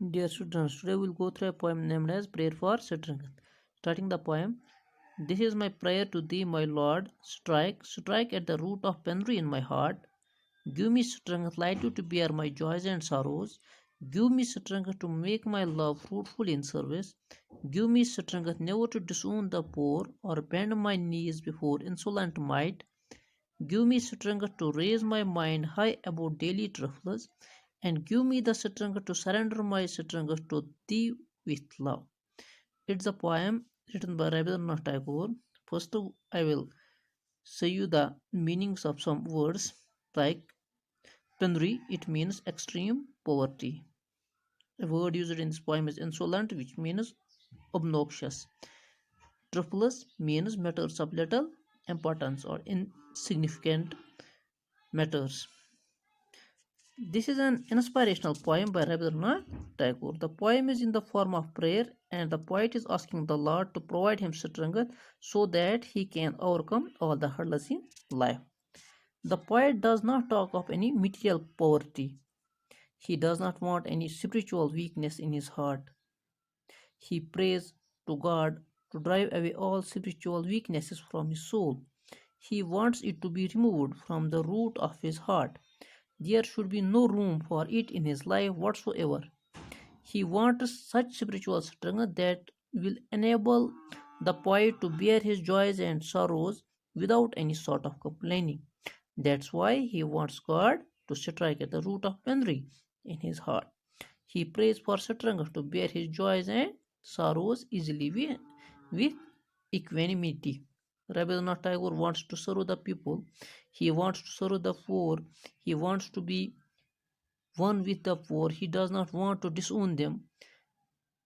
Dear students, today we'll go through a poem named as Prayer for Strength. Starting the poem, this is my prayer to thee, my Lord. Strike, strike at the root of penury in my heart. Give me strength lightly to bear my joys and sorrows. Give me strength to make my love fruitful in service. Give me strength never to disown the poor or bend my knees before insolent might. Give me strength to raise my mind high above daily trifles, and give me the strength to surrender my strength to thee with love. It's a poem written by Rabindranath Tagore. First, I will say you the meanings of some words like penury, it means extreme poverty. A word used in this poem is insolent, which means obnoxious. Trifles means matters of little importance or insignificant matters. This is an inspirational poem by Rabindranath Tagore. The poem is in the form of prayer, and the poet is asking the Lord to provide him strength so that he can overcome all the hurdles in life. The poet does not talk of any material poverty. He does not want any spiritual weakness in his heart. He prays to God to drive away all spiritual weaknesses from his soul. He wants it to be removed from the root of his heart. There should be no room for it in his life whatsoever. He wants such spiritual strength that will enable the poet to bear his joys and sorrows without any sort of complaining. That's why he wants God to strike at the root of penury in his heart. He prays for strength to bear his joys and sorrows easily with equanimity. Rabindranath Tagore wants to serve the people. He wants to serve the poor. He wants to be one with the poor. He does not want to disown them.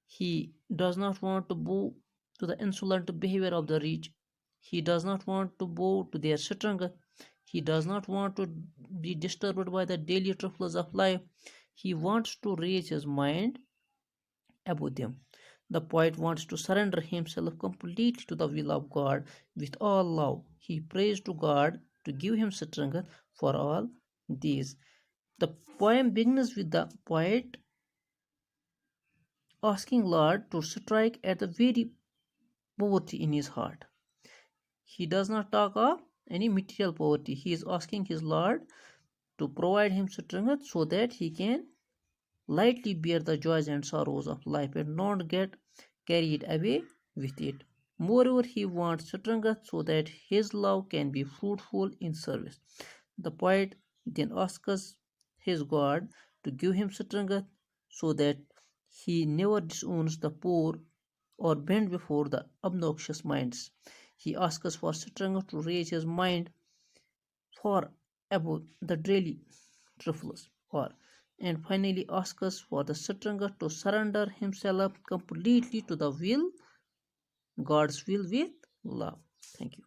He does not want to bow to the insolent behavior of the rich. He does not want to bow to their strength. He does not want to be disturbed by the daily troubles of life. He wants to raise his mind above them. The poet wants to surrender himself completely to the will of God with all love. He prays to God to give him strength for all these. The poem begins with the poet asking Lord to strike at the very poverty in his heart. He does not talk of any material poverty. He is asking his Lord to provide him strength so that he can lightly bear the joys and sorrows of life and not get carried away with it. Moreover, he wants strength so that his love can be fruitful in service. The poet then asks his God to give him strength so that he never disowns the poor or bend before the obnoxious minds. He asks for strength to raise his mind far above the daily trifles, or and finally asks for the strength to surrender himself completely to the will, God's will with love. Thank you.